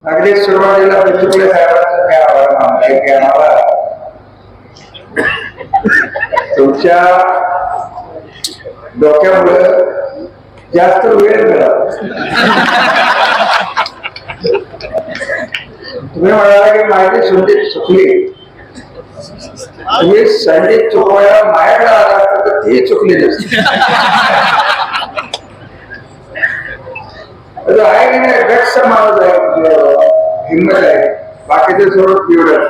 अगदी सुरुवातीला पृथ्वीकडे साहेबांचं मी आभार मानलाय की आम्हाला तुमच्या डोक्यामुळे जास्त वेळ मिळाला. तुम्ही म्हणाला की माझी संधी चुकली, तुम्ही संधी चुकवायला माझ्याकडे आला असता तर ती चुकली नसती. आहे की नाही, व्यक्त माणूस आहे, हिंमत आहे, बाकीचे सोडून पिवळं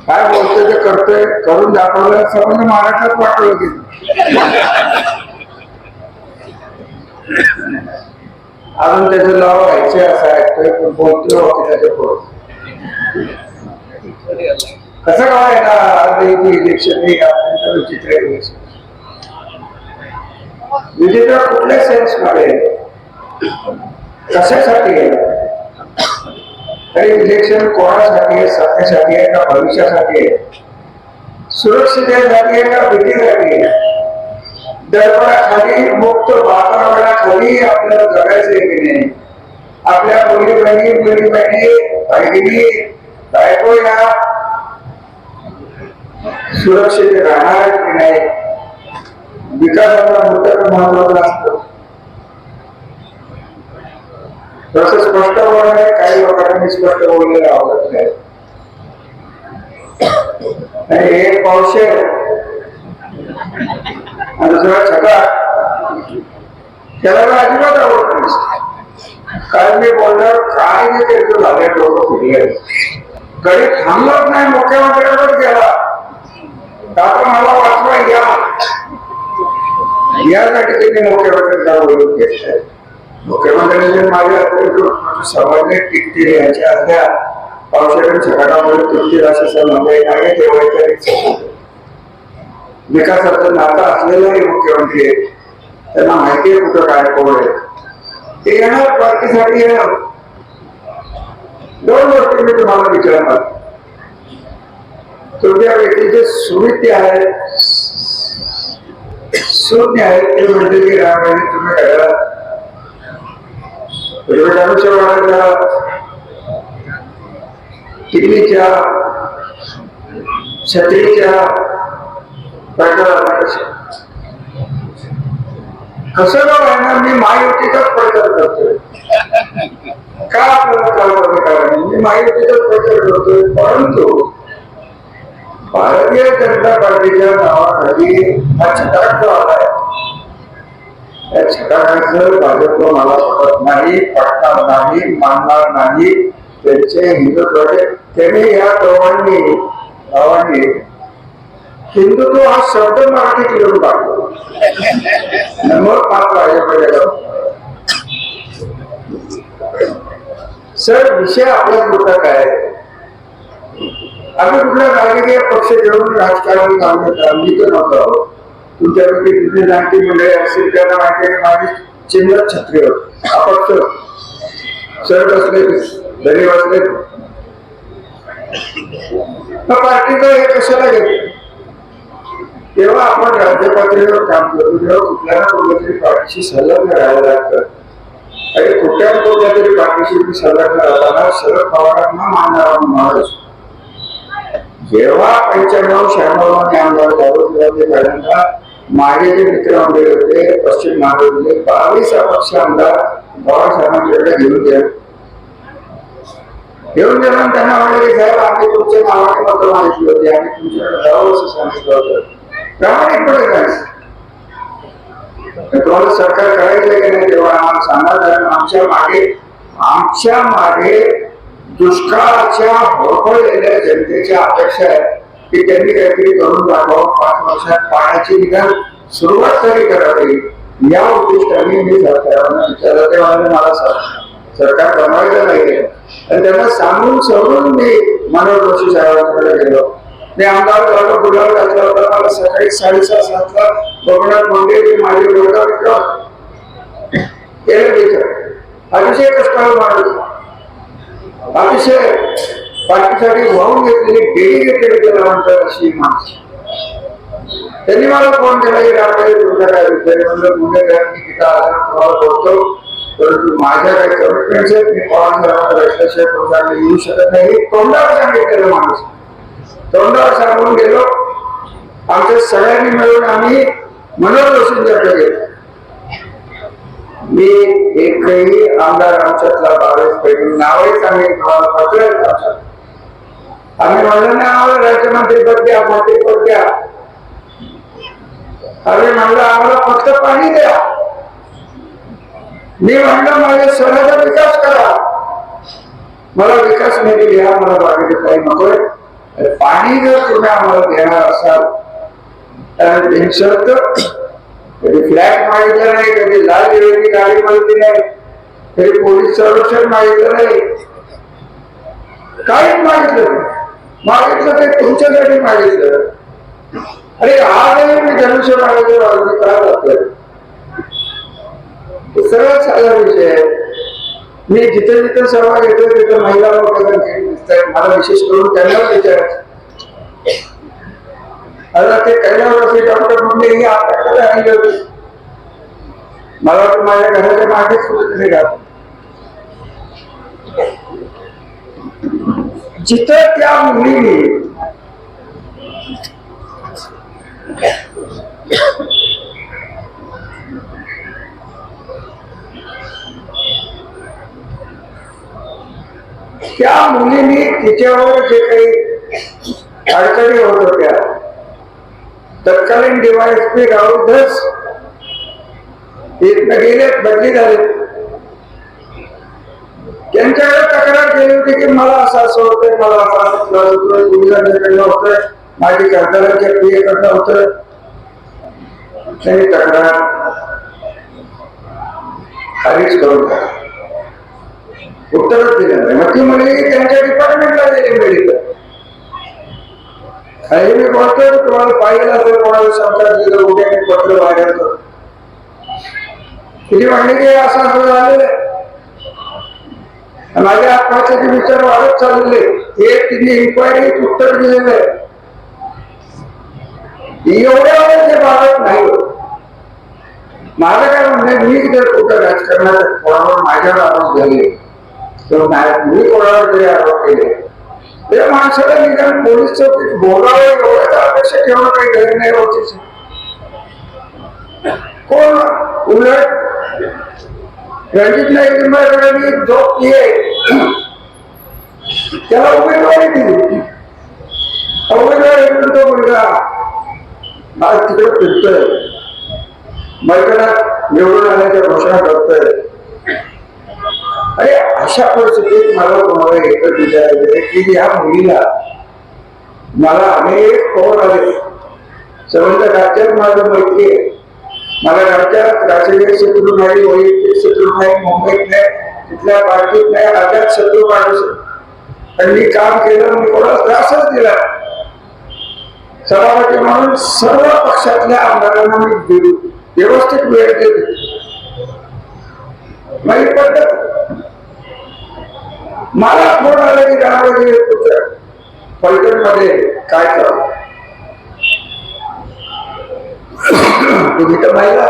काय बोलतोय ते करतोय, करून दाखवलं समज महाराष्ट्रात वाटलं की अजून त्याचं नाव व्हायचे असं ऐकतोय पण बोलतोय वकिलाच्या पुढं. कसं काय ना आज इलेक्शन हे अत्यंत विचित्र इलेक्शन. विचित्र कुठल्या सेन्स मध्ये, कशासाठी आहे? इलेक्शन कोणासाठी आहे? सत्तेसाठी आहे का भविष्यासाठी आहे? सुरक्षिततेसाठी आहे का भीतीसाठी आहे? दडपणाखाली मुक्त वातावरणाखाली आपल्याला जगायचं आहे की नाही? आपल्या मुली बहिणी बायको या सुरक्षित राहणार की नाही? विकासाचा मुद्दा महत्वाचा असतो. तसं स्पष्ट बोलणे काही लोकांनी स्पष्ट बोललेलं आवडत नाही. आणि एक पावशे आणि दुसरा छटा त्याला अजिबात आवडत नसते. कारण मी बोलणार काय नाही त्याचं झाले लोक फिरले कधी थांबलत नाही, मुख्यमंत्र्याकडे गेला आता मला वाचवा यासाठी त्यांनी मुख्यमंत्र्यांना बोलून घेतलंय. मुख्यमंत्र्यांनी माझ्या समाजाने टिकतील याच्या असल्या पावसाळ्यात छटाकामुळे तुटतील असं समजलं आहे. ते वैचारिक विकासाचं नातं असलेलं मुख्यमंत्री आहे, त्यांना माहिती आहे कुठं काय कोण आहे. ते येणार पार्टीसाठी येणार. दोन गोष्टी मी तुम्हाला विचारणार. तुमच्या व्यक्तीचे सुविधे आहेत, शून्य आहेत ते म्हणजे की रामायण तुम्ही करायला टीव्हीच्या छत्रीच्या कसं का व्हायना मी महायुतीचाच प्रचार करतोय. का आपल्याला कल्पना करावी, मी महायुतीचाच प्रचार करतोय. परंतु भारतीय जनता पार्टीच्या नावाखाली हा छटाक जो आलाय त्या छटाकाचं भाजप मला पटत नाही, पटणार नाही, मानणार नाही. त्यांचे हिंदुत्वाचे त्यांनी या गावांनी हिंदुत्व हा शब्द मराठीत लिहून टाकतो. मग सर विषय आपल्या कुठला काय, आम्ही कुठल्या राजकीय पक्ष घेऊन राजकारण मी तर नव्हतो. तुमच्यापैकी तिथे जाणती मंडळी असतील त्यांना माहिती आहे माझी चिन्ह छत्री होत. अपक्ष सर बसले घरी बसले पार्टीचं हे कशाला घेतलं. तेव्हा आपण राज्य पातळीवर काम करतो तेव्हा कुठल्या ना कुठल्या तरी पार्टीशी संलग्न राहावं लागतं. आणि कुठल्या कुठल्या तरी पार्टीशी संलग्न राहताना शरद पवारांना मानणारा माणूस जेव्हा 95-96 मध्ये आमदार झालो तेव्हा ते पहिल्यांदा माझे जे मित्र मंडळी होते पश्चिम महाराष्ट्रातले 22 अपक्ष आमदार बाबासाहेबांकडे घेऊन गेला. त्यांना म्हणले की साहेब आम्ही तुमच्या नावाने मतं मागितली होती, आम्ही तुमच्याकडे जावं असं सांगितलं होतं. प्रामाणिकपणे जायचं तुम्हाला सरकार करायचं की नाही तेव्हा आम्हाला सांगा. कारण आमच्या मागे दुष्काळाच्या होरपळलेल्या जनतेच्या अपेक्षा आहेत की त्यांनी काहीतरी करून दाखवावं. 5 वर्षात पाण्याची निदान सुरुवात तरी करावी या उद्दिष्टाने मी सरकारला विचारलं. तेव्हा मला सरकार बनवायचं नाहीये आणि त्यांना सांगून सवरून मी मनोहर जोशी साहेबांकडे गेलो. मी आमदार झालो, गुलाब घातला होता. मला सकाळी 6:30 बघण्यात म्हणजे माझे वर्गात अतिशय कष्टाळू माणूस, अतिशय पार्टीसाठी वाहून घेतलेली डेडिकेटेड केला म्हणतात अशी माणसं. त्यांनी मला फोन केला की रात्री तुमच्या काय विद्यार्थी म्हणलं गुन्हेगारांनी तिथं आल्यावर तुम्हाला बोलतो परंतु माझ्या काही कमिटमेंट्स आहेत, मी पवार रस्त्याशिवाय प्रोग्रामला येऊ शकत नाही. तोंडावर सांगितलेलं माणूस, तोंडावर सांगून गेलो. आमच्या सगळ्यांनी मिळून आम्ही मनोहर जोशींच्याकडे गेलो. मी एकही आमदार आमच्यातला 22 पैकी नावच आम्ही पत्र आम्ही म्हणलं ना, आम्हाला राज्यमंत्री पद द्या, मंत्री पद द्या. आम्ही म्हणलं आम्हाला फक्त पाणी द्या. मी म्हणलं माझ्या शहराचा विकास करा, मला विकास निधी द्या, मला बाकीचं काही नकोय. पाणी जर तुम्ही आम्हाला देणार असाल तर बिनशर्त, कधी फ्लॅट मागितलं नाही, कधी लाल दिव्याची गाडी मागितली नाही, कधी पोलीस संरक्षण मागितलं नाही, काहीच मागितलं नाही. मागितलं ते तुमच्यासाठी मागितलं. अरे आजही मी धनुष्य मागितलं अगदी काय जातोय, सरळ साधा विषय आहे. मी जिथे जिथे सभा घेतो तिथे महिला वगैरे दिसतात. मला विशेष करून त्यांना विचारायचं, आता ते कैलास डॉक्टर म्हणजे आपल्याकडे आणले होते. मला वाटतं माझ्या घराच्या मागेच कुठेतरी राहतो. जिथं त्या मुलीने तिच्यावर जे काही अडचणी होत होत्या, तत्कालीन डीवायएसपी राहुल धस इथनं गेले, बदली झाले. त्यांच्याकडे तक्रार केली होती की मला असं होतंय, मला असं होतोय, गुजरातकडनं होतोय, माझी कर्तव्याच्या क्रियेकडनं होतोय. त्यांनी तक्रार खारिज करून उत्तरच दिलं नाही. मग ती मुलगी त्यांच्या डिपार्टमेंटला गेली मेडिकल. आणि मी बोलतोय तुम्हाला पाहिजे असेल, कोणाला शंका दिलं उद्या मी पत्र बाहेर करतो. तिथे म्हणले की असं असं झालेलं आहे, माझ्या आत्महत्याचे विचार वाढत चाललेले. हे तिने इन्क्वायरी उत्तर दिलेलं आहे. एवढ्या वेळेस ते बाबत नाही. माझं काय म्हणणं, मी जर कुठं राजकारणात कोणावर माझ्यावर आरोप झाले किंवा मी कोणावर जरी आरोप केले, त्या माणसाला निदान पोलीस चौकीत बोलावं एवढ्या अपेक्षा ठेवणं काही गरज नाही होती. कोण उलट रणजित नाईक निंबाळकरांनी जो त्याला उमेदवारी दिली. उमेदवारी देऊन तो मुलगा आज तिकडे फिरतोय, मैदानात निवडून आल्याच्या घोषणा करतोय. अरे अशा परिस्थितीत मला तुम्हाला एकच विचारायचं की या मुलीला मला अनेक फोन आले. संबंध राज्यात माझं मैत्री आहे, मला राज्यात राजकीय शत्रू नाही, वैयक्तिक शत्रू नाही, मुंबईत नाही, तिथल्या पार्टीत नाही, राज्यात शत्रू माणूस. आणि मी काम केलं, मी कोणाला त्रासच दिला. सभापती म्हणून सर्व पक्षातल्या आमदारांना मी व्यवस्थित वेळ देते. माझी पद्धत. मला फोन आला की रामाजी फलटण मध्ये काय करावं, तुम्ही तर महिला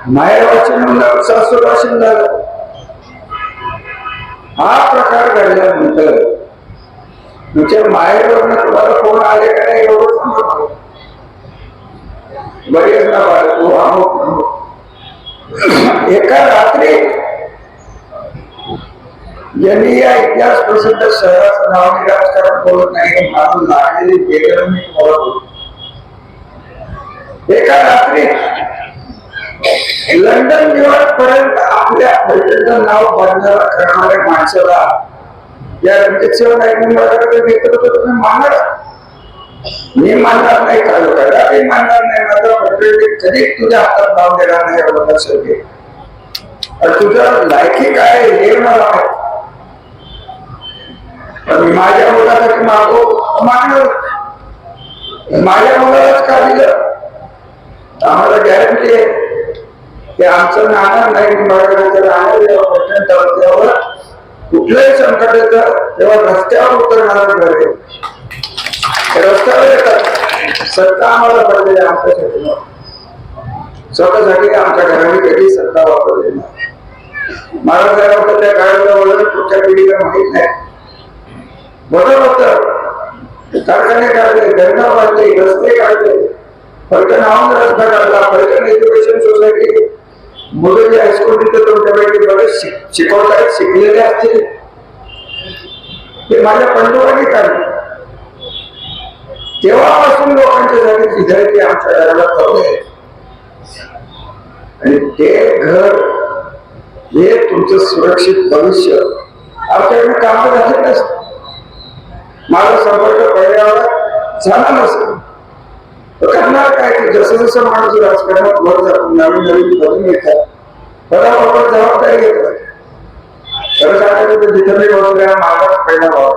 माहेर वाचन सासू वाचन झालं. हा प्रकार घडल्यानंतर तुमच्या माहेरवरनं तुम्हाला फोन आले का नाही एवढं सांगा. बरेच ना बाळगू अमुक एका रात्री यांनी या इतिहास प्रसिद्ध शहराचं नाव मी राजकारण बोलत नाही, माझं लागलेली बेगर मी तुम्हाला बोलतो. एका रात्री लंडन न्यूयॉर्क पर्यंत आपल्या फलटणचं नाव बदनाला करणाऱ्या माणसाला या रणजित नाईक निंबाळकरांचं नेतृत्व तुम्ही मानणार? मी मानणार नाही, कदापि मानणार नाही. मात्र फलटण कधी तुझ्या हातात नाव देणार नाही एवढं लक्षात घे. तुझं लायकी काय हे मला माहिती. माझ्या मुलासाठी मागो मागणार, माझ्या मुलालाच का दिलं? आम्हाला गॅरंटी आहे की आमचं नाणार नाही. निंबाळकरांचं राहणार जेव्हा फलटण तालुक्यावर कुठलंही संकट येतं तेव्हा रस्त्यावर उतरणार घर आहे. रस्त्यावर येतात. सत्ता आम्हाला पडलेली आमच्यासाठी स्वतःसाठी आमच्या घराने कधी सत्ता वापरली नाही. मला काय वाटतं त्या काळातलं वळण पुढच्या पिढीला माहित नाही. बदल होत, कारखाने काढले, धरणं बांधले, रस्ते काढले, फलटण नावानं रस्ता काढला, फलटण एज्युकेशन सोसायटी, मुलं जे हायस्कूल तिथे तुमच्यापैकी बरेच शिकवतात, शिकलेले असतील ते माझ्या पंजोबांनी काढले. तेव्हापासून लोकांच्यासाठी विद्यार्थी आमच्या घराला ठेवले आणि ते घर हे तुमचं सुरक्षित भविष्य. आमच्याकडे काम झाले नसतं, माझा संपर्क पहिल्यावर झाला नसेल करणार काय की जसं जसं माणूस राजकारणात वर जातो नवीन नवीन पदून येतात बरोबर जबाबदारी घेतात. खरं सांगायचं तर जिथं मी बघूया माझाच पहिला भाव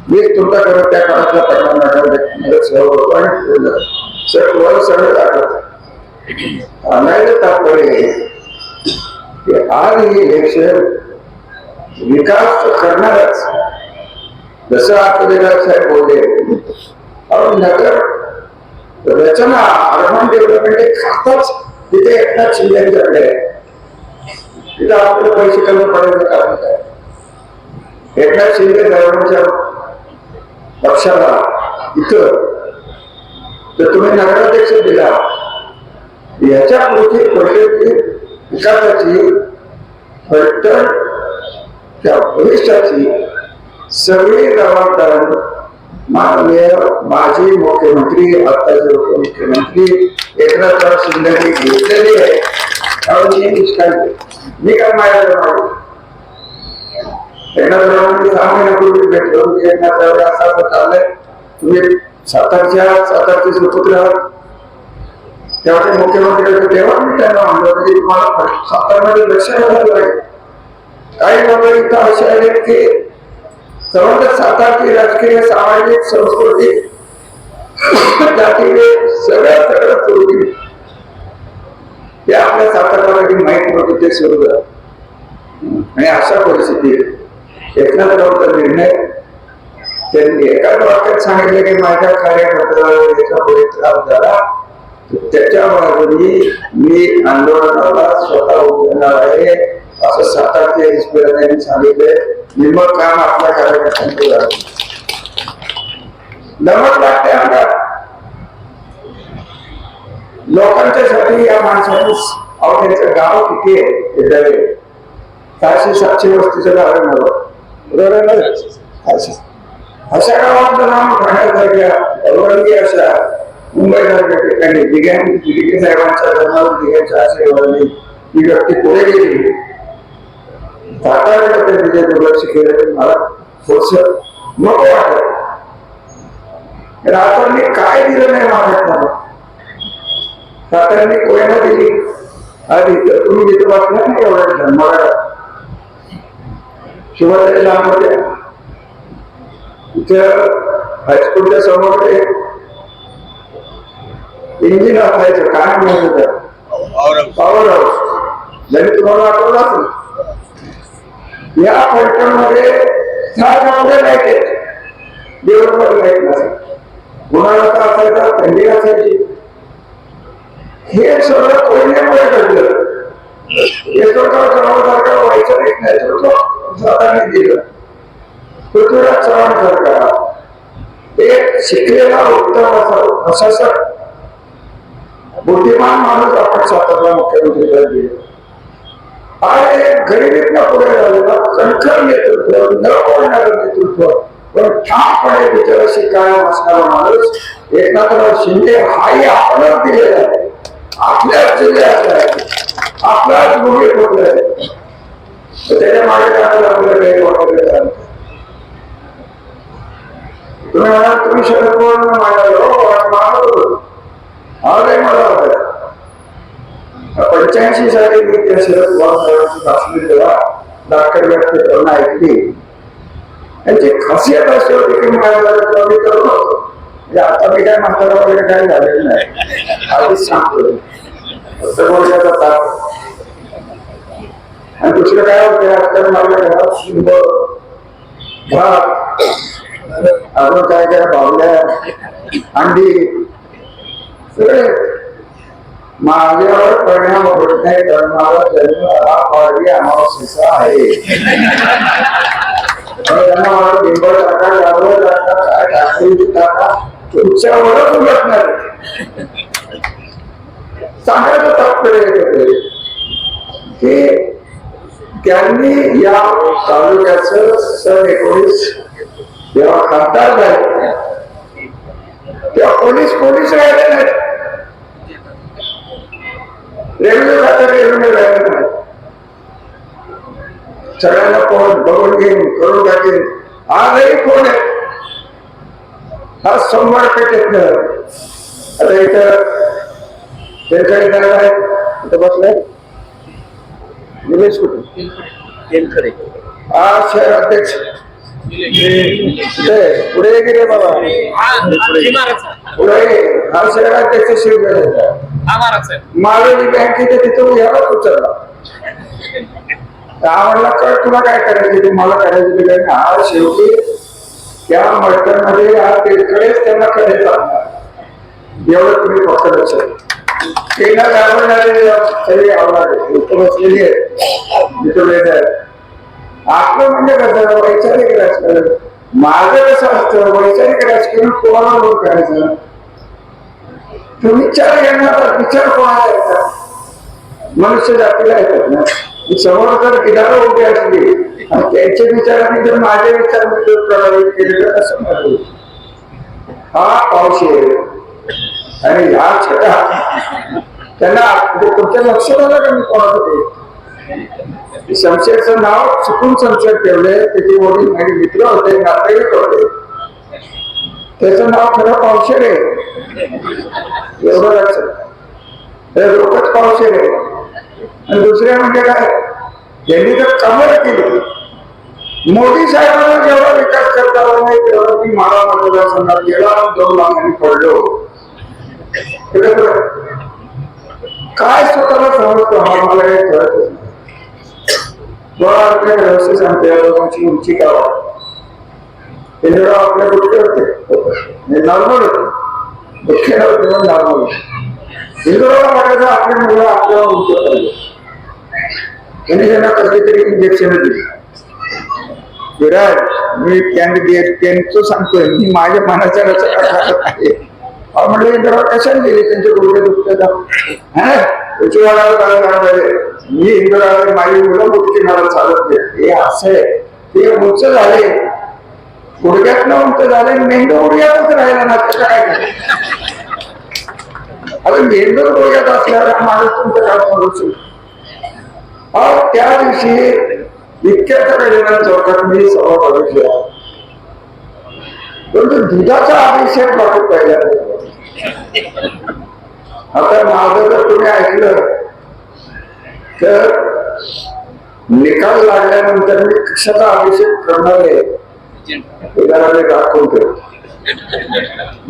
मीच तुमचा करत त्या काळातला पहिला मॅडम सहभाग होतो आणि सगळं सगळं दाखवत नाही. तात्पर्य की आज ही इलेक्शन विकास करणारच. जसं आता साहेब बोलले नगर रचना अर्बन डेव्हलपमेंट खाताच तिथे एकनाथ शिंदेकडे तिथं आपल्याला पैसे कमी पडायचं कारण काय. एकनाथ शिंदे साहेबांच्या पक्षाला इथं तर तुम्ही नगराध्यक्ष दिला याच्या पुढची परिस्थिती विकासाची फलटण त्या भविष्याची सगळी जबाबदारी माननीय माजी मुख्यमंत्री आताचे उपमुख्यमंत्री एकनाथराव शिंदेने घेतलेली आहे. मी काय माझ्या एकनाथरावांनी 6 महिन्यापूर्वी भेटलो की एकनाथराव असं असं चाललंय, तुम्ही सातारचे सुपुत्र आहात. तेव्हा ते मुख्यमंत्री तेव्हा मी त्यांना म्हणलं की तुम्हाला सातारमध्ये लक्ष घालायला लागेल. काही लोक इथं असे आहेत की सर्वांच्या सातारची राजकीय सामाजिक संस्कृती जातीने सगळं सुरू केली. ते आपल्या सातारला माहित नव्हतं ते सुरू झालं आणि अशा परिस्थितीत एकनाथरावांचा निर्णय त्यांनी एकाच वाक्यात सांगितलं की माझ्या कार्यकर्त्याला पुढे त्रास झाला त्याच्या बाजूने मी आंदोलनाला स्वतः उतरणार आहे असं सातारचे त्यांनी सांगितले. निम्मं काम आपल्या कार्यकर्त्यांचं झालं. दमत लागते आमदार लोकांच्यासाठी. या माणसाने त्यांचं गाव किती आहे 600-700 वस्तीचं गाव आहे बरोबर. अशा गावातलं नाव ठाण्यासारख्या अवरंगी अशा मुंबईसारख्या ठिकाणी दिघे साहेबांच्या धर्मावर दिघ्यांच्या आशीर्वादाने ही व्यक्ती पुढे गेली. साताऱ्याला तिथे दुर्लक्ष केलं मला थोडस नको वाटत. राजांनी काय दिलं नाही महाराष्ट्राला. साताऱ्यांनी कोयना दिली. आधी तर तुम्ही तिथे वाचणार नाही एवढ्या धर्माला शिवाजी लांबमध्ये इथं हायस्कूलच्या समोर इंजिन असायचं काय म्हणत पॉवर हाऊस जरी तुम्हाला आठवलं असेल. या फलटणमध्ये 6 गावडे लाईट आहेत. दिवसभर लाईट नसेल. उन्हाळ्याचा असायचा थंडी असायची. हे सगळं कोयन्यामुळे घडलं. यशवंतराव चव्हाणसारखा व्हायचं नेतृत्व स्वतःने दिलं. पृथ्वीराज चव्हाणसारखा एक शिकलेला उत्तम असा प्रशासक बुद्धिमान माणूस आपण सातारला मुख्यमंत्रीला दिलं. आणि गरिबीतनं पुढे झालेला कणखर नेतृत्व न बोलणारं नेतृत्व पण ठामपणे विचाराशी कायम असणारा माणूस एकनाथराव शिंदे हाही आपणच दिलेला आहे. आपल्याच जिल्ह्यात आहे. आपल्याच भूमीत होत आहे. त्याच्या मागे जाण्याला आपल्याला काही वाटत. तुम्ही म्हणाल तुम्ही शरद पवारांना मांडलो आजही मला वाटत 85 साली मी त्या शरद पवार भाषण जेव्हा दाखल व्यक्त करून ऐकली त्यांची खासियत अशी होती की माझ्या मी करत होतो. म्हणजे आता मी काय म्हातारा वगैरे काय झालेलं नाही. आधीच सांगतो बोलण्याचा ताप. आणि दुसरं काय होते आजकाल माझ्या घरात शिंब भात अजून काय काय भावल्या अंडी सगळे माझ्यावर परिणाम होत नाही कारण माझा जन्म हा पाडवी अमावस्येचा आहे. त्यांना मला बिंबळ टाका गावं टाका काय टाकून टाका तुमच्यावरच उलटणार सांगायचं तात्पर्य की त्यांनी या तालुक्याचं सन 19 जेव्हा खासदार झाले तेव्हा पोलीस राहिले नाहीत. रेल्वे खात्यात रेल्वे राहिले नाही. सगळ्यांना फोन बघून घेईन करून टाकेन. आजही फोन आहे. हा सोमवार पेठेतन आता इथं बसलाय निलेश कुठे हा शहर अध्यक्ष पुढे गेले बाबा पुढे हा शहर अध्यक्ष शिवसेना मालवणी बँकेच्या तिथं याला उचलला. आम्हाला कळ तुला काय करायचे ते मला करायचे ते काय हा शेवटी त्या मर्टनमध्ये हा तिकडेच त्यांना कडे चालणार एवढं तुम्ही फक्त लक्षात तेना घाबरणारे सगळे आवडले इथं बसलेली आहे. आपलं म्हणजे कसं वैचारिक राजकारण माझं कसं असतं वैचारिक राजकारण कोणाला लोक करायचं तुम्ही विचार घेणार विचार कोणाला येतात मनुष्य जातीला येतात ना. समोर जर किनारा उभी असली आणि त्यांच्या विचारांनी जर माझे विचार प्रभावित केले तर कसं म्हणतो हा पाऊस आहे आणि ह्या छटा त्यांना तुमच्या लक्षात आलं का मी कोणाचं शमशेरचं नाव चुकून शमशेर ठेवले त्याचे वडील माझे मित्र होते नातेवाईक होते त्याचं नाव खरं पावशेर आहे एवढं लक्षात लोकच पावशेर आहे. आणि दुसऱ्या म्हणजे काय त्यांनी तर कमर केली मोदी साहेबांना जेवढा विकास करता आला नाही तेवढा मी माळा मतदारसंघात गेला 2 लाखांनी पडलो. काय स्वतःला समजतो मला काही कळत आपल्या व्यवस्थित सांगते या लोकांची उंची का आपल्या गुडके होते नॉर्मल होते दुःखे नव्हते नॉर्मल होते. हिंदुराला वाटायचं आपल्या मुलं आपल्याला उंच पाहिजे त्यांनी त्यांना कसली तरी इंजेक्शन दिली. विराट मी कॅन्डिडेट त्यांचं सांगतोय मी माझ्या मनाच्या रचना आहे म्हटलं इंदिरा कशाने गेली त्यांचे गुडघे दुखतात मी इंदिरा माझी मुलं गुडकी मला चालत नाही हे असं आहे ते उंच झाले गुडघ्यात न उंच झाले मेंदू गुडघ्यातच राहिला ना त्याचं काय करायचं आता मेंदू गुडघ्यात असल्यावर माझं तुमचं काय करू त्या दिवशी इतक्या सगळ्या चौकात मी सभा बघितली परंतु दुधाचा अभिषेक बाबत पाहिला. आता माझं जर तुम्ही ऐकलं तर निकाल लागल्यानंतर मी कशाचा अभिषेक करणार आहे हे दाखवून ठेव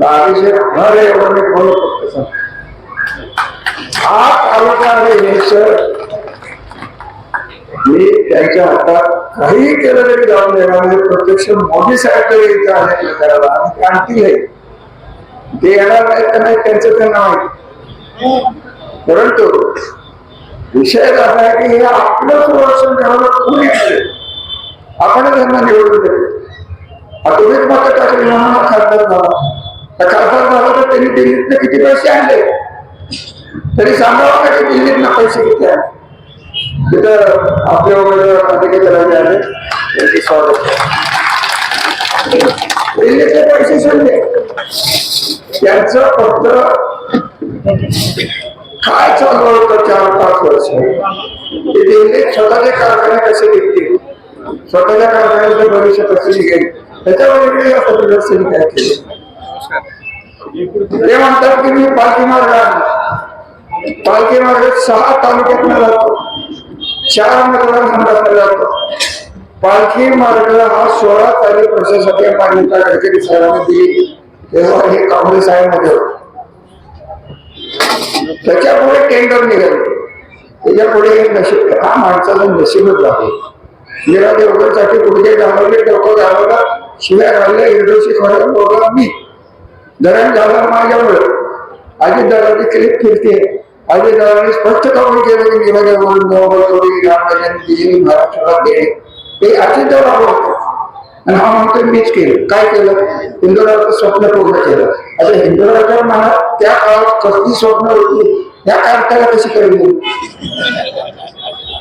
अभिषेक होणार आहे एवढं मी बोलत फक्त हा तालुका आहे मी त्यांच्या हातात काही केलं तरी जाऊन देणार नाही. प्रत्यक्ष मोदी साहेब तरी इथं आले करायला आणि क्रांती आहे ते येणार नाही तर नाही त्यांचं त्यांना माहिती. परंतु विषय असा आहे की हे आपलं संरक्षण करायला कोणी असेल आपण त्यांना निवडून दिले तुम्हीच मत टाकली म्हणून खासदार झाला तर त्यांनी दिल्लीतनं किती पैसे आणले तरी सांगावं का की दिल्लीतनं पैसे किती आहे तिथं आपल्या अधिकारी आले त्यांचे स्वागत दिल्लीचे पैसे सांगले त्यांचं फक्त काय चालू होतं 4-5 वर्ष दिल्लीत स्वतःचे कारखाने कसे निघतील स्वतःच्या कारखान्याचं भविष्य कसं निघेल त्याच्यावर या पत्रकारांनी काय केले ते म्हणतात की मी पालखी मार्ग 6 तालुक्यात जातो 4 मतदारसंघात जातो. पालखी मार्ग हा 16 तारीख प्रशासकीय मान्यता गडकरी साहेबांनी दिली तेव्हा हे काँग्रेस मध्ये होते. त्याच्यापुढे टेंडर निघाले त्याच्यापुढे नशीब हा माणसाचं नशीबच आहे. मेरा देवगडसाठी गुडघे घालवले डोकं घालवलं शिव्या घालल्या इंडोशी खोऱ्या बोलला मी धरण झालं माझ्यावर आधी दराची क्लिप फिरते अजितदादांनी स्पष्ट कबूल केलं की निवडणुकीवरून रामराजांनी दिलेली महाराष्ट्राला देणे हे अजितदादा बोलतो. आणि हा म्हणतो मीच केलं. काय केलं? हिंदुराचं स्वप्न पूर्ण केलं. आता हिंदुराच्या मनात त्या काळात कसली स्वप्न होती या कारखाला कशी कळली?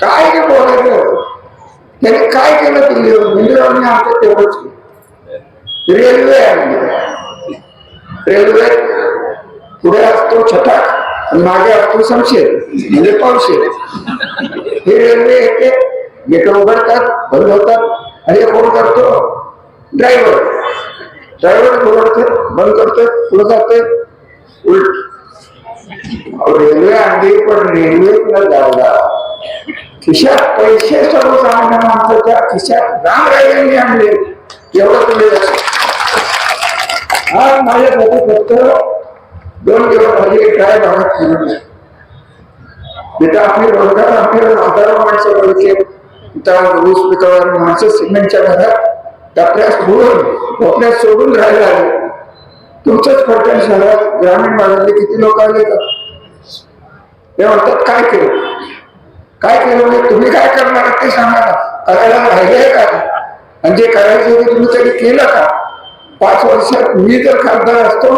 काय ते बोलायचं? त्याने काय केलं दिल्लीवर? हिंदुरावांनी आमचं तेवढंच केलं. रेल्वे आणली. रेल्वे पुढे असतो छटाक आणि मागे असतो शमशेर म्हणजे पावशेर. हे रेल्वे येते, गेट उघडतात, बंद होतात आणि कोण करतो? ड्रायव्हर. ड्रायव्हर उघडतो, बंद करतो, पुढे जाते, उलट. रेल्वे आणली पण रेल्वे जायला खिशात पैसे सर्वसामान्य माणसाच्या खिशात रामराजांनी आणले. एवढं तुम्ही आज माझ्यासाठी फक्त 2 दिवस झाले काय भागात केलं नाही. तिथं आपली रोजगार आपल्याला हजारो माणसं बघितले. तिथं ऊस पिकावर माणसं सिमेंटच्या घरात टपऱ्या सोडून राहायला आले. तुमच्याच फलटण शहरात ग्रामीण भागातले किती लोक आले का? ते म्हणतात काय केलं? काय केलं म्हणजे तुम्ही काय करणार ते सांगा ना. करायला राहिले का? आणि जे करायचं ते तुम्ही कधी केलं का? 5 वर्षात मी जर खासदार असतो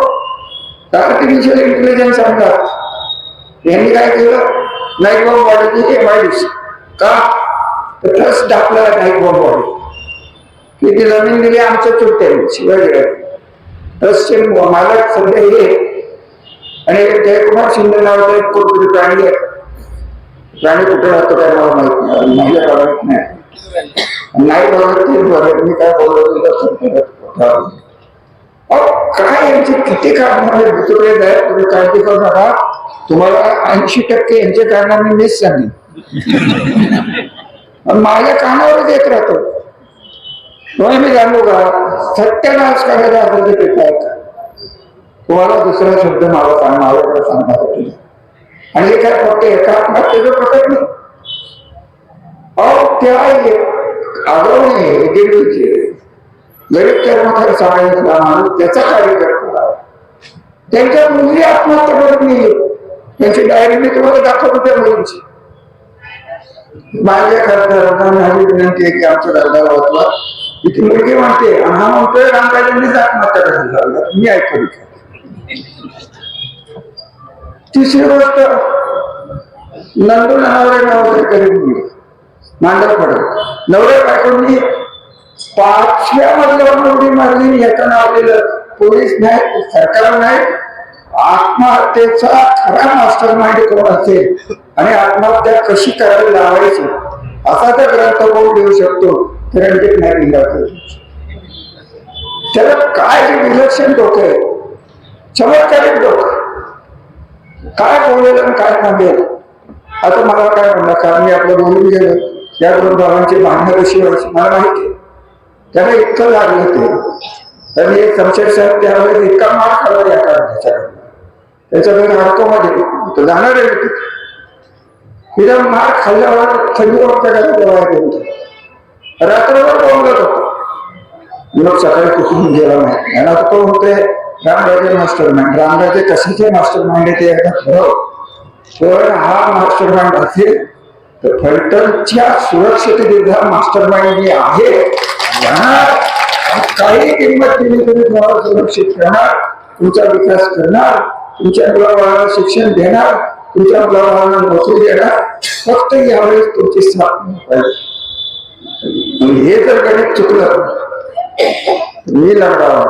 तर आर्टिफिशियल इंटेलिजन्स आणतात. यांनी काय केलं? नाईट बॉम्ब बॉडीची MIDC का? तर ट्रस्ट टाकला नाईट बॉम्ब बॉडी की ती जमीन दिली आमच्या चुट्ट्यांनी शिवाय ट्रस्टचे मालक सध्या हे आणि जयकुमार शिंदे नावाचा एक कोणतरी प्राणी आहे. प्राणी कुठे राहतो काय मला माहित नाही. माझ्या गावात नाही बघत ते मी काय बोलतो काय यांचे किती कारणामे दुसरे आहेत. तुम्ही काळजी करू नका. तुम्हाला 80% यांच्या कारणाने मीच सांगेन. माझ्या कानावरच येत राहतो. तुम्हाला मी जाणू का सत्यानाश करायचा असेल ते काय का तुम्हाला दुसरा शब्द मला माझ्याकडे सांगण्यासाठी. आणि हे काय फक्त एका आत्महत्येचं प्रकरण नाही. त्या आगवणे गिरवीचे गरीब कर्मचारी समाजातला माणूस त्याचा कार्यकर्ता त्यांच्या मुली आत्महत्या करत नाही. त्यांची डायरी मी तुम्हाला दाखवतो त्या मुलींची. माझ्या खासदारांना माझी विनंती आहे की आमच्या दादा होतला ती मुलगी म्हणते आणि हा म्हणतोय रामराजांनीच आत्महत्या करायला लागला. मी ऐकू. तिसरी गोष्ट नंदू नावाचे गरीब मुली मांडव पडत नवऱ्या बायकोंनी 5व्या मजल्यावर उडी मारली. याचं नाव दिलं पोलीस नाही, सरकार नाही. आत्महत्येचा खरा मास्टर माइंड कोण असेल आणि आत्महत्या कशी करायला लावायची असा तर ग्रंथ कोण देऊ शकतो तर रणजित नाही दिला. त्याला काय विलक्षण डोकं आहे, चमत्कारिक डोकं. काय बोलेल आणि काय सांगेल आता मला काय म्हणणार. कारण मी आपलं बोलून गेलो या 2 भावांची भांडणं कशी व्हायची मला माहिती. त्याला इतकं लागलं ते आणि एक शमशेर साहेब त्यावेळेस इतका मार खाल्ला या कारणाच्याकडनं. त्याच्याकडे नाटकोमध्ये जाणार आहे तिला मार खाल्ल्यावर थंडी वाजता बाहेर गेलो. रात्रभर बोलत होतो. मग सकाळी कुठून गेला नाही. आणि आता तो होते रामराजे मास्टर माइंड. रामराजे कशाचे मास्टर माइंड आहे ते एकदा ठरव. पण हा मास्टर माइंड असेल तर फलटणच्या सुरक्षिततेचा मास्टर माइंड जे आहे काही किंमत दिली तुम्ही तुम्हाला सुरक्षित करणार, तुमचा विकास करणार, तुमच्या मुलाबाळांना शिक्षण देणार, तुमच्या मुलाबाळांना नोकरी देणार. फक्त यावेळेस तुमची साथ पाहिजे. हे जर गणित चुकलं मी लढावं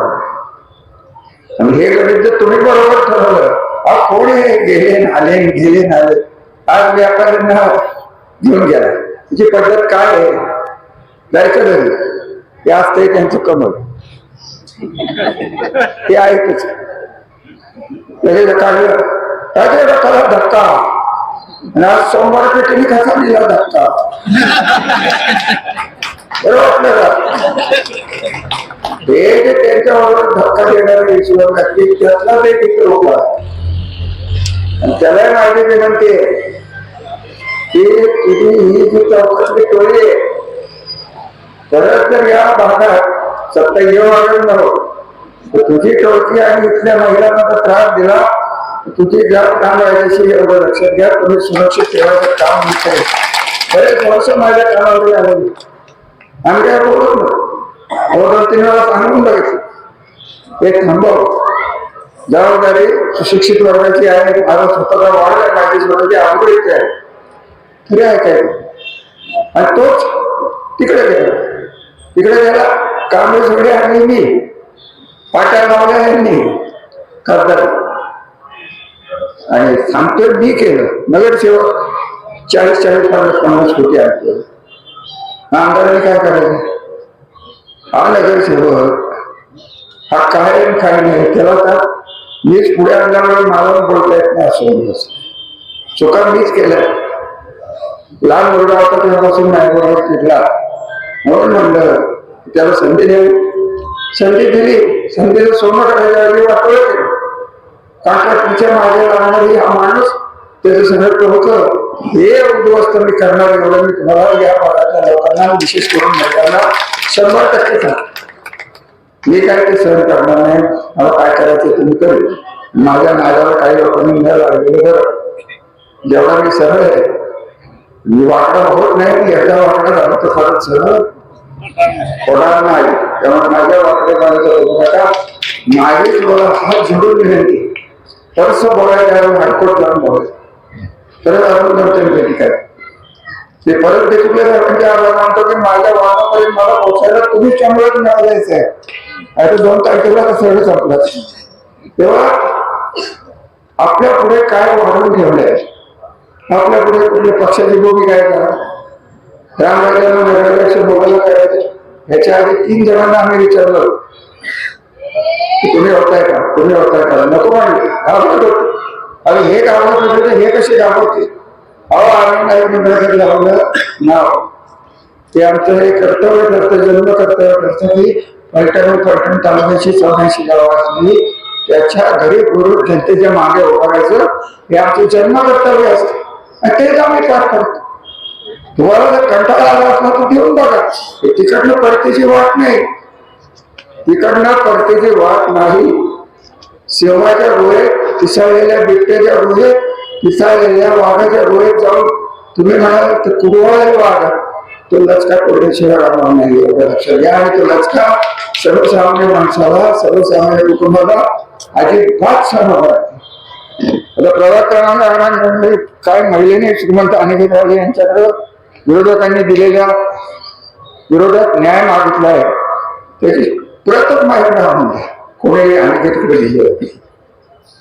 आणि हे गणित जर तुम्ही बरोबर ठरवलं कोण गेले नाले आज व्यापाऱ्यांना घेऊन गेला. त्याची पद्धत काय आहे? जायचं घरी ते असतंय त्यांचं कमल ते ऐकच काढलं त्याला धक्का आणि आज सोमवार पेठेने कसा दिला धक्का ते त्यांच्याबरोबर धक्का देणारे ईश्वर त्यातला ते किती लोक त्याला माझी विनंती आहे की तुझी ही जी चौकशी टोळी आहे परत जर या भागात सत्ता येऊ लागत नव्हतं तुझी टोळकी आणि इथल्या महिलांना त्रास दिला तुझी ज्या काम राहायची एवढं लक्षात घ्या, तुम्ही सुरक्षित ठेवायचं काम मी करेल. बरेच वर्ष माझ्या कामावर आलेली आम्ही काय बोलत नाही, 2-3 वेळा सांगून बघितलं हे थांबव. जबाबदारी सुशिक्षित वर्गाची आहे, माझा स्वतःचा वाढ माझी स्वतःची आवडीची आहे, तरी ऐकायचं. आणि तोच तिकडे गेला कामे सगळे आणि मी पाट्या लावल्या यांनी खासदार आणि सांगतोय मी केलं. नगरसेवक 40-50 कोटी आणतो. आमदारांनी काय करायचं? हा नगरसेवक हा काय नाही त्याला तर मीच पुढे आणल्यामुळे मला बोलता येत नाही असं चुका मीच केल्या. लहान मुलगा होता तेव्हापासून नाही बरोबर तिथला म्हणून म्हणलं त्याला संधी दिली. संधीला सोनं करायला वाटलं केलं. काकाच्या मागे लागणारी हा माणूस त्याचं सगळं होतं. हे उद्ध्वस्त मी करणार एवढं मी तुम्हाला या भागातल्या लोकांना विशेष करून महिलांना 100% सांगतो. मी काय ते सहन करणार नाही. मला काय करायचं तुम्ही करेल. माझ्या नागाला काही लोकांनी न लागलेलं बरं. जेवढा मी सरळ आहे, मी वाकडा होत नाही. एकदा वाकडा झालं तर फारच सरळ होणार नाही. त्यामुळे माझ्या वाकडे नका. माझी मला हात जोडून विनंती परस बोलायला हायकोर्ट जाऊन बोलायचं तर अजून काय ते परत देखील सर्वांचे आभार मानतो की माझ्या वाहनापर्यंत मला पोहोचायला तुम्ही त्यामुळे मिळालायचं आहे. आता 2 तारखेला सगळं संपलं. तेव्हा आपल्या पुढे काय वाढवून ठेवलंय, आपल्या पुढे कुठल्या पक्षाची भूमिका आहे का? रामराजांना नगराध्यक्ष बोलायला करायचं. ह्याच्या आधी 3 जणांना आम्ही विचारलं की तुम्ही होताय का? नको म्हणले. अरे हे गावात होते हे कसे गावते? आम्ही नाही लावलं नाव. ते आमचं हे कर्तव्य करतं, जन्म कर्तव्य करतं की फलटण तालुक्याची 84 गावं असली त्याच्या घरी गुरु जनतेच्या मागे उभारायचं हे आमचं जन्म कर्तव्य असतं आणि तेच आम्ही पार करतो. तुम्हाला जर कंटाळा आला असला तर घेऊन बघा. तिकडनं परतीची वाट नाही. सिंहाच्या गुहेत, पिसाळलेल्या बिबट्याच्या गुहेत, पिसाळलेल्या वाघाच्या गुहेत जाऊन तुम्ही म्हणाल तर कुरवाळेल वाघ तो लचका पडल्याशिवाय राहणार नाही. एवढं लक्षात घ्या. आणि तो लचका सर्वसामान्य माणसाला, सर्वसामान्य कुटुंबाला अजिबात सहन होणार. आता प्रभाकरणाने काय महिलेने श्रीमंत अनिकेत यांच्याकडे विरोधकांनी दिलेल्या विरोधात न्याय मागितला आहे. त्याची प्रतच माहिती म्हणजे कोणी अनिकेतकडे दिली होती.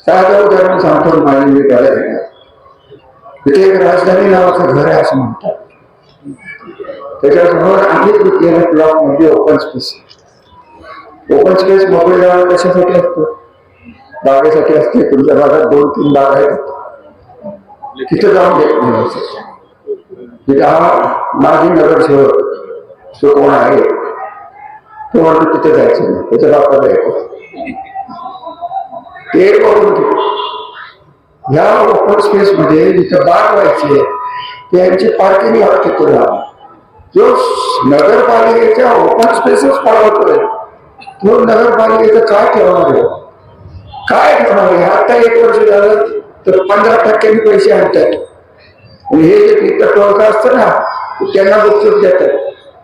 साधं उदाहरण सांगतो. माझी तिथे एक राजधानी नावाचं घर आहे असं म्हणतात. त्याच्यासमोर अनेक केलेल्या ब्लॉक मध्ये ओपन स्पेस मोकळी जागा कशासाठी असतो? बागेसाठी असते. तुमच्या भागात 2-3 बाग आहेत, तिथे जाऊन घेत. तिथे हा माझी नगरसेवक तो कोण आहे तो म्हणतो तिथे जायचं नाही, त्याच्या बापाला जायचं. ते बघून ह्या ओपन स्पेस मध्ये जिथे बाग व्हायचे त्यांची पार्किंग लागते. तुला जो नगरपालिकेच्या ओपन स्पेसच पाळवतोय तो नगरपालिकेचं काय ठेवणार आहे? आता 1 वर्ष झालं तर 15% पैसे आणतात. हे जे पित्तटोळक असतं ना त्यांना गुपचूप देतात.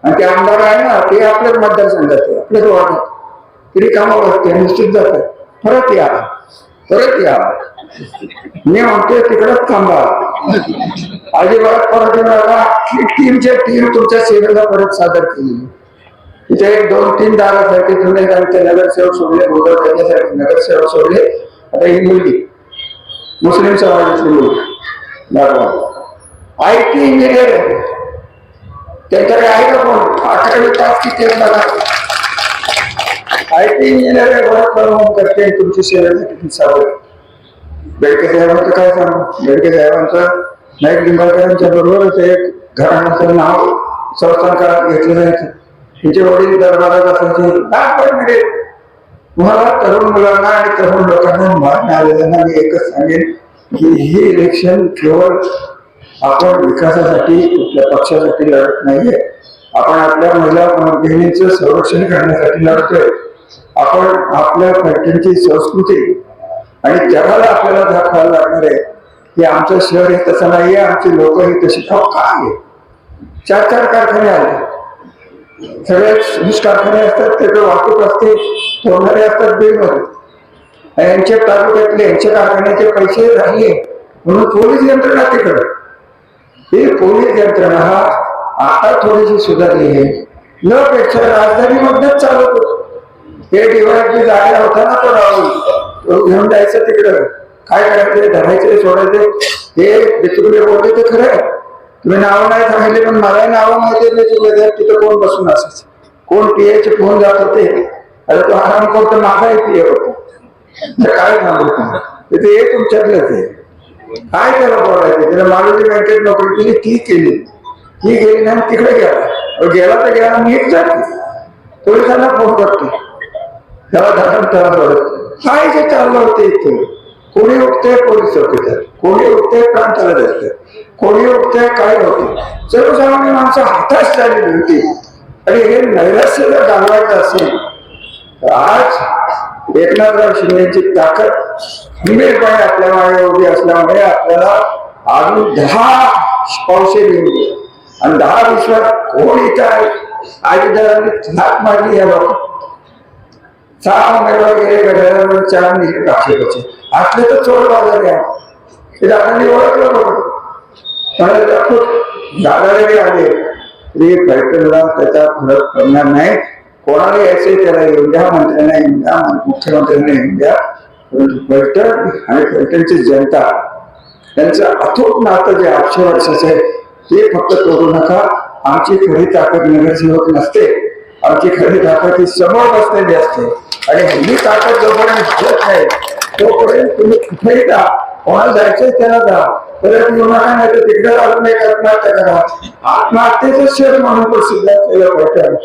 आणि ते आमदार आहे ना ते आपल्याच मतदारसंघात आपल्याच वाढतात. तरी कामावर असते निश्चित जातात. परत या मी म्हणतोय तिकडच थांबा. अजिबात परत टीम तुमच्या सेवेला परत सादर केली. तिथे 1-2-3 दारासाठी जुने नगरसेवक सोडले, त्याच्यासाठी नगरसेवक सोडले. आता ही मुलगी मुस्लिम समाजाची मुलगी IT इंजिनियर आहे. त्यांच्याकडे आहे का कोण? 11वी पास किती IT इंजिनियर करते तुमची सेवेसाठी सादर. बेडके साहेबांचं काय सांगू? बेडके साहेबांचं नाईक लिंबाळकरांच्या बरोबरच एक घराण्याचं नाव संस्थानकारात घेतलं जायचं. तिचे वडील दरबारात असायचे. तुम्हाला तरुण मुलांना आणि तरुण लोकांना मागण्या आलेल्यांना मी एकच सांगेन की हे इलेक्शन केवळ आपण विकासासाठी कुठल्या पक्षासाठी लढत नाहीये. आपण आपल्या महिला बहिणींचं संरक्षण करण्यासाठी लढतोय. आपण आपल्या फलटणची संस्कृती आणि जगाला आपल्याला दाखवायला लागणार आहे की आमचं शहर हे तसं नाहीये, आमची लोक ही तशी. काय आहे 4-4 कारखाने आले, सगळे वीज कारखाने असतात, त्याचं वाहतूक असते, तोडणारे असतात बिलमध्ये, यांच्या तालुक्यातले यांच्या कारखान्याचे पैसे राहिले म्हणून पोलीस यंत्रणा तिकडे. ही पोलीस यंत्रणा आता थोडीशी सुधारली आहे, न पेक्षा राजधानीमध्येच चालत होत. हे डिवाइड जायला होता ना तो राहुल, तो घेऊन जायचं तिकडं, काय करायचं, धरायचे सोडायचे. हे तुम्ही बोलले ते खरं आहे, तुम्ही नावं नाही सांगितले पण मला नावं माहिती नाही तिथं कोण बसून असायचं, कोण टीएचे फोन जात होते. अरे तो आराम करतो, माझा पीए होतो, काय सांगू तुम्ही, हे तुमच्यातलंच आहे. काय त्याला बोलायचं, त्याला मारुती बँकेत नोकरी केली, ती केली, ती गेली नाही तिकडे गेला तर गेला, नीट जाते, पोलिसांना फोन करते, त्याला धरण त्याला पडत. काय जे चाललं होते इथे, कोणी उठते पोलीस चौकीदार, कोणी उठते प्रांताला जाते, कोणी उठते काय होते, सर्वसामान्य माणसं हाताच चालली होती. आणि हे नैराश्य जर घालवायचं असेल तर आज एकनाथराव शिंदेची ताकद खंबीरपणे आपल्या मागे उभी असल्यामुळे आपल्याला अजून 10 पावसे लिहून आणि 10 विश्वास कोण इथं आहे. आजीदारांनी हात मारली या लोक 6 उमेदवार गेले, घड्याळावर 4 निघे काक्षेपाचे असले तर चोर बाजार आहे. हे दादांनी ओळखलं बघ, दादाने आले तरी पैठणला त्याचा फरक पडणार नाही. कोणाला यायचे त्याला येऊन द्या, मंत्र्यांना येऊन द्या, मुख्यमंत्र्यांना येऊन द्या, परंतु पैठण आणि पैठणची जनता त्यांचं अथूट नातं जे 800 वर्षाचं आहे ते फक्त तोडू नका. आमची खरी ताकद नगरसेवक नसते, आमची खरी ताकद ही समोर बसलेली असते. आणि ही ताकद जोपर्यंत घडत नाही तोपर्यंत तुम्ही कुठेही जा, कोणाला जायचंय त्याला जा, परत येऊ नका, नाही तर तिकडे अजून एक आत्महत्या करा. आत्महत्येचं शहर म्हणून प्रसिद्ध असलेलं पैठण,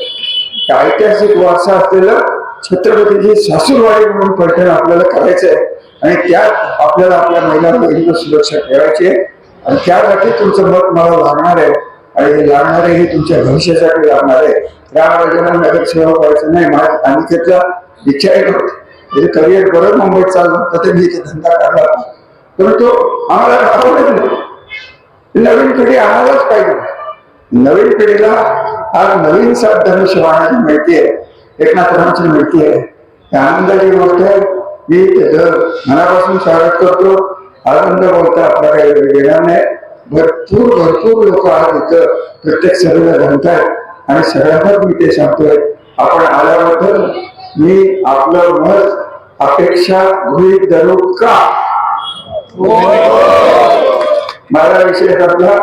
ऐतिहासिक वारसा असलेलं छत्रपतीची सासूरवाडी म्हणून पैठण आपल्याला करायचंय. आणि त्यात आपल्याला आपल्या महिलांना सुरक्षा ठेवायची आहे. आणि त्यासाठी तुमचं मत मला लागणार आहे, आणि हे लागणार आहे हे तुमच्या भविष्यासाठी लागणार आहे. त्यावेळेला नगरसेवक व्हायचं नाही, माझ्या तालुक्यातला इच्छा आहे नव्हती, करिअर बरं मुंबईत चाललं होतं, तर मी इथे धंदा काढला, परंतु आम्हाला आवडत नाही. नवीन पिढी आम्हालाच पाहिजे. नवीन पिढीला आज नवीन साथ धनुष्य वाहनाची माहिती आहे, एकनाथरावांची माहिती आहे, आनंदाची गोष्ट आहे. मी त्याचं मनापासून स्वागत करतो. आनंद बोलता आपला काही घेणार नाही. भरपूर लोक आज इथं प्रत्येक सभेला जमतायत आणि सगळ्यांनाच मी ते सांगतोय, आपण आल्याबद्दल मी आपलं मत अपेक्षा गृहीत धरू का? माझा विषय संपला.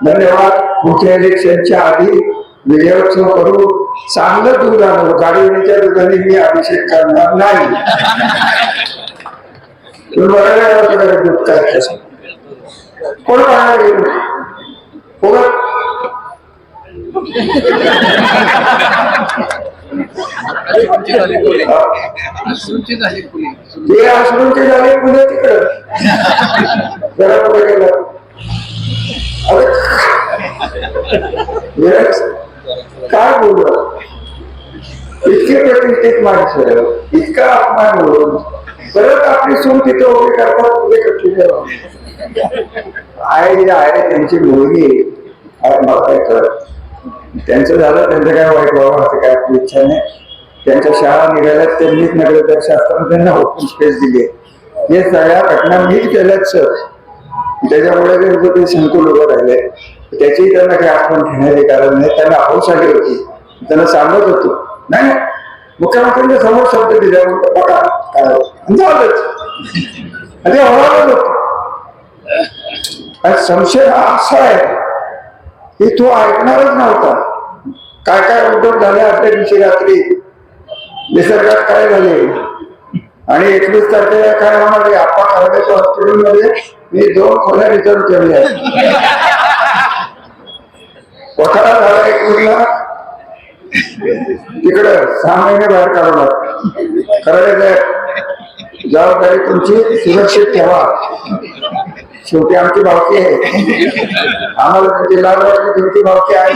धन्यवाद. पुढच्या इलेक्शनच्या आधी विजयोत्सव करू, चांगलं दूध आणू. गाडीवरीच्या दुधाने मी अभिषेक करणार नाही. दूध काय कोण पाहणार ते आश्रमचे झाले पुढे तिकडं जरा पुढे गेलं. काय बोलू, इतके प्रतिष्ठित माणसं, इतका अपमान होऊन परत आपली सून तिथे उभी करतात. पुढे कठीण आहे त्यांची मुलगी, मला काय कळत त्यांचं झालं, त्यांचं काय वाईट व्हावं असं काय आपली इच्छा नाही. त्यांच्या शाळा निघाल्यात, त्यांनीच नगराध्यक्ष असताना त्यांना ओपन स्पेस दिली. हे सगळ्या घटना मीच केल्यात सर. त्याच्यामुळे ते संकुल उभं राहिले, त्याची त्यांना काही आठवण घेण्याचे कारण नाही. त्यांना हौस आली होती, त्यांना सांगत होतो नाही मुख्यमंत्र्यांच्या समोर शब्द दिल्यावर बघा काय झालंच, आणि होणारच होत. संशय हा असा आहे की तो ऐकणारच नव्हता. काय काय उद्योग झाले आजच्या दिवशी रात्री, निसर्गात काय झाले, आणि 21 तारखेला काय होणार. आप्पा खराड्याच्या हॉस्पिटलमध्ये मी 2 खोल्या रिझर्व ठेवल्या आहेत. कोठारा झाला 21ला, तिकडं 6 महिने बाहेर काढू लागतात. खराड्याचं जबाबदारी तुमची, सुरक्षित ठेवा. शेवटी आमची भावकी आहे, आम्हाला तुमची लाज वाटली, तुमची भावकी आहे.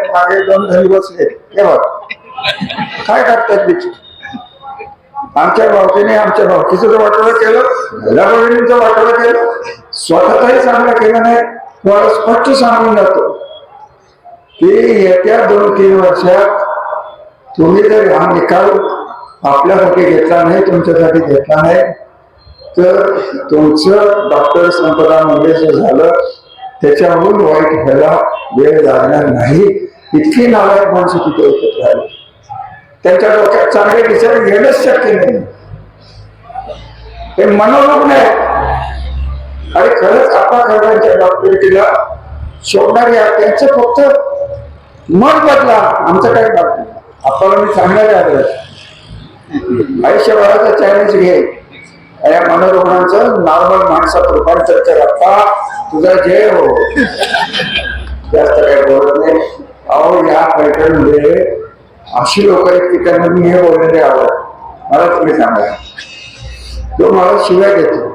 मागे 2 धनी बसले, तेव्हा काय करतात आमच्या भावकीने आमच्या भावकीचं वाटोळं केलं, महिला भगिनीचं वाटोळं केलं, स्वतःही चांगलं केलं नाही. मला स्पष्ट सांगून जातो की येत्या 2-3 वर्षात तुम्ही जर हा निकाल आपल्यासाठी घेतला नाही, तुमच्यासाठी घेतला नाही, तर तुमचं डॉक्टर संपदा मंगेशकर झालं त्याच्याहून वाईट व्हायला वेळ लागणार नाही. इतकी नालायक माणसं तिथे एकत्र राहिली. त्यांच्या डोक्यात चांगले विचार घेणंच शक्य नाही. हे मनोरोग नाही. आणि खरंच आपा खरड्यांच्या डॉक्टरीला शोधणारे त्यांचं फक्त मन बदला, आमचं काय बाकी. आपल्याला मी सांगणार आहे आयुष्यभराचा चॅलेंज घे. या मनोरुग्णांचं नॉर्मल माणसात रूपांतर करता तुझा जय हो. जास्त काही बोलत नाही. अहो या पैठणमध्ये अशी लोक आहेत की त्यांना मी हे बोललेले आवडत. मला तुम्ही सांगा, तो मला शिव्या देतो.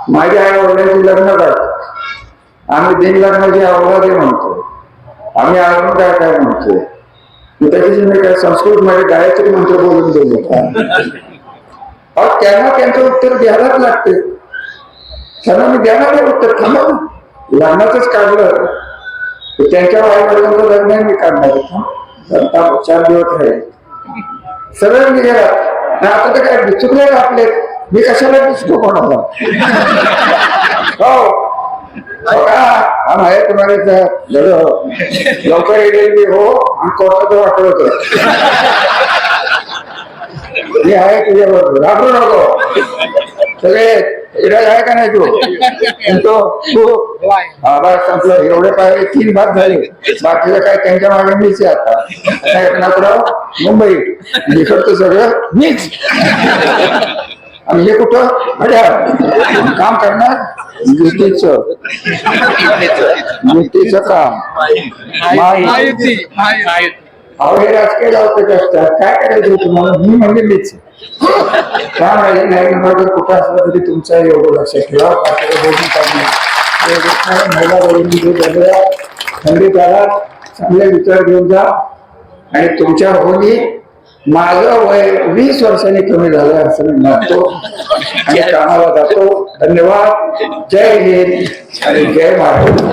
माझ्या आई वडिलांची लग्न करतो, आम्ही बिन लग्नाची अवघादी म्हणतो, आम्ही अजून काय काय म्हणतोय. त्याच्याशी काय संस्कृत मध्ये गायत्री मंत्र बोलून गेलो. त्यांना त्यांचं उत्तर द्यायलाच लागते. त्यांना मी द्यायला नाही उत्तर. थांबा, लग्नाचंच काढलं त्यांच्या आई वडिलांचं लग्न मी काढणार. 4 दिवस राहील सरळ मी गेला. आता तर काय चुकले का आपले, मी कशाला दिसतो कोणाला. हो हम आहे तुम्हाला लवकर येईल मी हो. आणि कोर्टाचं वाटलं होतं मी आहे तुझ्याबरोबर, घाबरू नको. सगळे इराज आहे का नाही तू संपलं. एवढे पाहिजे 3 भाग झाले. बाकीचं काय त्यांच्या मागे मीच आहे. आता एकनाथराव मुंबई इकडचं सगळं मीच. आणि हे कुठं काम करणार युतीचं काम. अहो हे राजकीय लावते असतात. काय करायचं तुम्हाला, मी म्हणजे मीच. काय माहिती नाही जर कुठं असलं तरी तुमचं एवढं लक्षात ठेवा. महिला बरोबर थंडीत आला चांगले विचार घेऊन जा. आणि तुमच्या होनी माझं वय 20 वर्षांनी कमी झालं असं मी मानतो आणि कामाला जातो. धन्यवाद. जय हिंद आणि जय महाराष्ट्र.